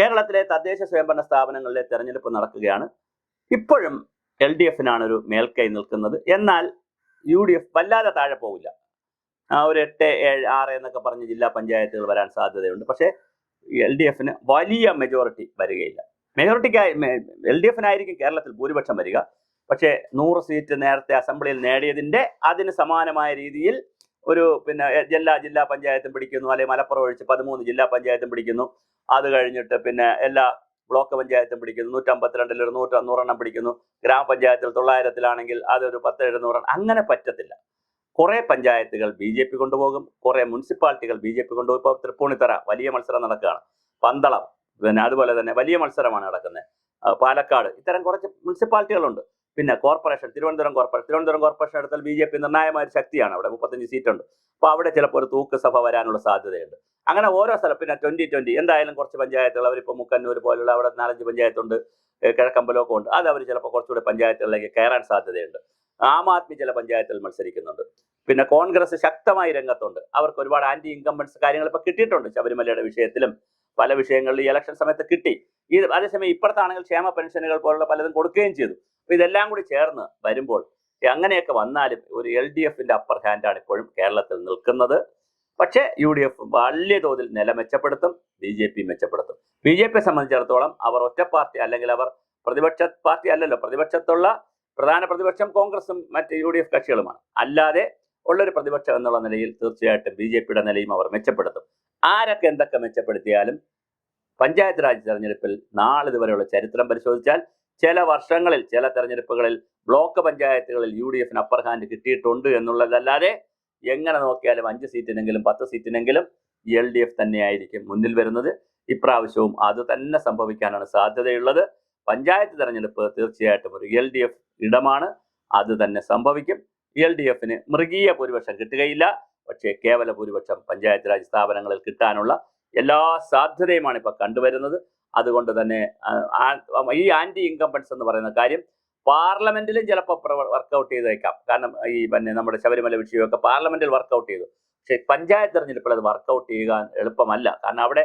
കേരളത്തിലെ തദ്ദേശ സ്വയംഭരണ സ്ഥാപനങ്ങളിലെ തെരഞ്ഞെടുപ്പ് നടക്കുകയാണ്. ഇപ്പോഴും LDFനാണ് ഒരു മേൽക്കൈ നിൽക്കുന്നത്. എന്നാൽ UDF വല്ലാതെ താഴെ പോകില്ല. ഒരു 8, 7, 6 എന്നൊക്കെ പറഞ്ഞ് ജില്ലാ പഞ്ചായത്തുകൾ വരാൻ സാധ്യതയുണ്ട്. പക്ഷേ LDFന് വലിയ മെജോറിറ്റി വരികയില്ല. മെജോറിറ്റിക്കായി LDFനായിരിക്കും കേരളത്തിൽ ഭൂരിപക്ഷം വരിക. പക്ഷേ 100 സീറ്റ് നേരത്തെ അസംബ്ലിയിൽ നേടിയതിൻ്റെ അതിന് സമാനമായ രീതിയിൽ ഒരു ജില്ലാ പഞ്ചായത്തും പിടിക്കുന്നു, അല്ലെങ്കിൽ മലപ്പുറം ഒഴിച്ച് 13 ജില്ലാ പഞ്ചായത്തും പിടിക്കുന്നു. അത് കഴിഞ്ഞിട്ട് എല്ലാ ബ്ലോക്ക് പഞ്ചായത്തും പിടിക്കുന്നു. 152 ഒരു 100 പിടിക്കുന്നു. ഗ്രാമപഞ്ചായത്തിൽ 900-ലാണെങ്കിൽ അതൊരു 10-700. അങ്ങനെ പറ്റത്തില്ല. കുറെ പഞ്ചായത്തുകൾ BJP കൊണ്ടുപോകും, കുറെ മുനിസിപ്പാലിറ്റികൾ BJP കൊണ്ടുപോകും. ഇപ്പോൾ തൃപ്പൂണിത്തറ വലിയ മത്സരം നടക്കുകയാണ്. പന്തളം അതുപോലെ തന്നെ വലിയ മത്സരമാണ് നടക്കുന്നത്. പാലക്കാട് ഇത്തരം കുറച്ച് മുനിസിപ്പാലിറ്റികളുണ്ട്. പിന്നെ കോർപ്പറേഷൻ, തിരുവനന്തപുരം കോർപ്പറേഷൻ എടുത്താൽ BJP നിർണായകമായ ഒരു ശക്തിയാണ്. അവിടെ 35 സീറ്റുണ്ട്. അപ്പോൾ അവിടെ ചിലപ്പോൾ ഒരു തൂക്ക് സഭ വരാനുള്ള സാധ്യതയുണ്ട്. അങ്ങനെ ഓരോ സ്ഥലം. പിന്നെ 2020 എന്തായാലും കുറച്ച് പഞ്ചായത്തുകൾ അവരിപ്പോൾ മുക്കന്നൂർ പോലുള്ള അവിടെ 4-5 പഞ്ചായത്തുണ്ട്, കിഴക്കമ്പലമൊക്കെ ഉണ്ട്. അത് അവർ ചിലപ്പോൾ കുറച്ചുകൂടെ പഞ്ചായത്തുകളിലേക്ക് കയറാൻ സാധ്യതയുണ്ട്. ആം ആദ്മി ചില പഞ്ചായത്തുകൾ മത്സരിക്കുന്നുണ്ട്. പിന്നെ കോൺഗ്രസ് ശക്തമായി രംഗത്തുണ്ട്. അവർക്ക് ഒരുപാട് ആന്റി ഇൻകംബൻസ് കാര്യങ്ങൾ ഇപ്പോൾ കിട്ടിയിട്ടുണ്ട്. ശബരിമലയുടെ വിഷയത്തിലും പല വിഷയങ്ങളിൽ ഈ ഇലക്ഷൻ സമയത്ത് കിട്ടി. അതേസമയം ഇപ്പുറത്താണെങ്കിൽ ക്ഷേമ പെൻഷനുകൾ പോലുള്ള പലതും കൊടുക്കുകയും ചെയ്തു. അപ്പോൾ ഇതെല്ലാം കൂടി ചേർന്ന് വരുമ്പോൾ അങ്ങനെയൊക്കെ വന്നാലും ഒരു LDFന്റെ അപ്പർ ഹാൻഡാണ് ഇപ്പോഴും കേരളത്തിൽ നിൽക്കുന്നത്. പക്ഷേ UDF വലിയ തോതിൽ നില മെച്ചപ്പെടുത്തും, BJP മെച്ചപ്പെടുത്തും. BJPയെ സംബന്ധിച്ചിടത്തോളം അവർ ഒറ്റ പാർട്ടി, അല്ലെങ്കിൽ അവർ പ്രതിപക്ഷ പാർട്ടി അല്ലല്ലോ. പ്രതിപക്ഷത്തുള്ള പ്രധാന പ്രതിപക്ഷം കോൺഗ്രസും മറ്റ് UDF കക്ഷികളുമാണ്. അല്ലാതെ ഉള്ളൊരു പ്രതിപക്ഷം എന്നുള്ള നിലയിൽ തീർച്ചയായിട്ടും BJPയുടെ നിലയും അവർ മെച്ചപ്പെടുത്തും. ആരൊക്കെ എന്തൊക്കെ മെച്ചപ്പെടുത്തിയാലും പഞ്ചായത്ത് രാജ് തെരഞ്ഞെടുപ്പിൽ നാളിതുവരെയുള്ള ചരിത്രം പരിശോധിച്ചാൽ ചില വർഷങ്ങളിൽ ചില തെരഞ്ഞെടുപ്പുകളിൽ ബ്ലോക്ക് പഞ്ചായത്തുകളിൽ UDFന് അപ്പർ ഹാൻഡ് കിട്ടിയിട്ടുണ്ട് എന്നുള്ളതല്ലാതെ എങ്ങനെ നോക്കിയാലും 5 സീറ്റിനെങ്കിലും 10 സീറ്റിനെങ്കിലും LDF തന്നെയായിരിക്കും മുന്നിൽ വരുന്നത്. ഇപ്രാവശ്യവും അത് തന്നെ സംഭവിക്കാനാണ് സാധ്യതയുള്ളത്. പഞ്ചായത്ത് തെരഞ്ഞെടുപ്പ് തീർച്ചയായിട്ടും ഒരു LDF ഇടമാണ്. അത് തന്നെ സംഭവിക്കും. LDFന് മൃഗീയ ഭൂരിപക്ഷം കിട്ടുകയില്ല. പക്ഷേ കേവല ഭൂരിപക്ഷം പഞ്ചായത്ത് രാജ് സ്ഥാപനങ്ങളിൽ കിട്ടാനുള്ള എല്ലാ സാധ്യതയുമാണ് ഇപ്പോൾ കണ്ടുവരുന്നത്. അതുകൊണ്ട് തന്നെ ഈ ആന്റി ഇൻകംബൻസ് എന്ന് പറയുന്ന കാര്യം പാർലമെന്റിലും ചിലപ്പോൾ വർക്കൗട്ട് ചെയ്തേക്കാം. കാരണം ഈ നമ്മുടെ ശബരിമല വിഷയമൊക്കെ പാർലമെന്റിൽ വർക്കൗട്ട് ചെയ്തു. പക്ഷേ പഞ്ചായത്ത് തെരഞ്ഞെടുപ്പിൽ അത് വർക്കൗട്ട് ചെയ്യാൻ എളുപ്പമല്ല. കാരണം അവിടെ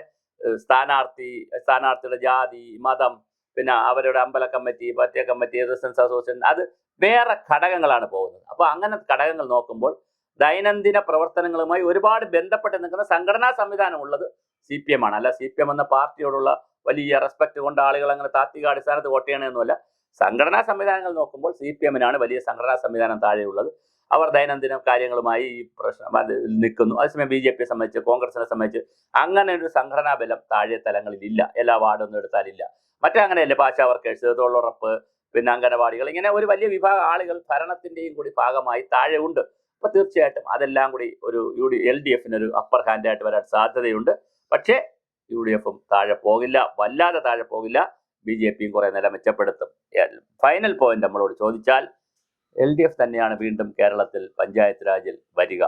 സ്ഥാനാർത്ഥിയുടെ ജാതി, മതം, പിന്നെ അവരുടെ അമ്പല കമ്മിറ്റി, മറ്റേ കമ്മിറ്റി, റെസിഡൻസ് അസോസിയേഷൻ, അത് വേറെ ഘടകങ്ങളാണ് പോകുന്നത്. അപ്പോൾ അങ്ങനെ ഘടകങ്ങൾ നോക്കുമ്പോൾ ദൈനംദിന പ്രവർത്തനങ്ങളുമായി ഒരുപാട് ബന്ധപ്പെട്ട് നിൽക്കുന്ന സംഘടനാ സംവിധാനം ഉള്ളത് CPM ആണ്. അല്ല CPM എന്ന പാർട്ടിയോടുള്ള വലിയ റെസ്പെക്ട് കൊണ്ട് ആളുകൾ അങ്ങനെ താത്വികാടിസ്ഥാനത്ത് വോട്ട് ചെയ്യണമെന്നല്ല. സംഘടനാ സംവിധാനങ്ങൾ നോക്കുമ്പോൾ CPMനാണ് വലിയ സംഘടനാ സംവിധാനം താഴെയുള്ളത്. അവർ ദൈനംദിന കാര്യങ്ങളുമായി ഈ പ്രശ്നം നിൽക്കുന്നു. അതേസമയം BJPയെ സംബന്ധിച്ച്, കോൺഗ്രസിനെ സംബന്ധിച്ച് അങ്ങനെ ഒരു സംഘടനാ ബലം താഴെ തലങ്ങളിൽ ഇല്ല. എല്ലാ വാർഡൊന്നും എടുത്താലില്ല. മറ്റങ്ങനെയല്ലേ പാശാ വർക്കേഴ്സ്, തൊഴിലുറപ്പ്, പിന്നെ അംഗനവാടികൾ, ഇങ്ങനെ ഒരു വലിയ വിഭാഗം ആളുകൾ ഭരണത്തിൻ്റെയും കൂടി ഭാഗമായി താഴെ ഉണ്ട്. അപ്പോൾ തീർച്ചയായിട്ടും അതെല്ലാം കൂടി ഒരു LDFനൊരു അപ്പർ ഹാൻഡായിട്ട് വരാൻ സാധ്യതയുണ്ട്. പക്ഷേ UDFും താഴെ പോകില്ല, വല്ലാതെ താഴെ പോകില്ല. BJPയും കുറെ നില മെച്ചപ്പെടുത്തും. ഫൈനൽ പോയിന്റ് നമ്മളോട് ചോദിച്ചാൽ LDF തന്നെയാണ് വീണ്ടും കേരളത്തിൽ പഞ്ചായത്ത് രാജിൽ വരിക.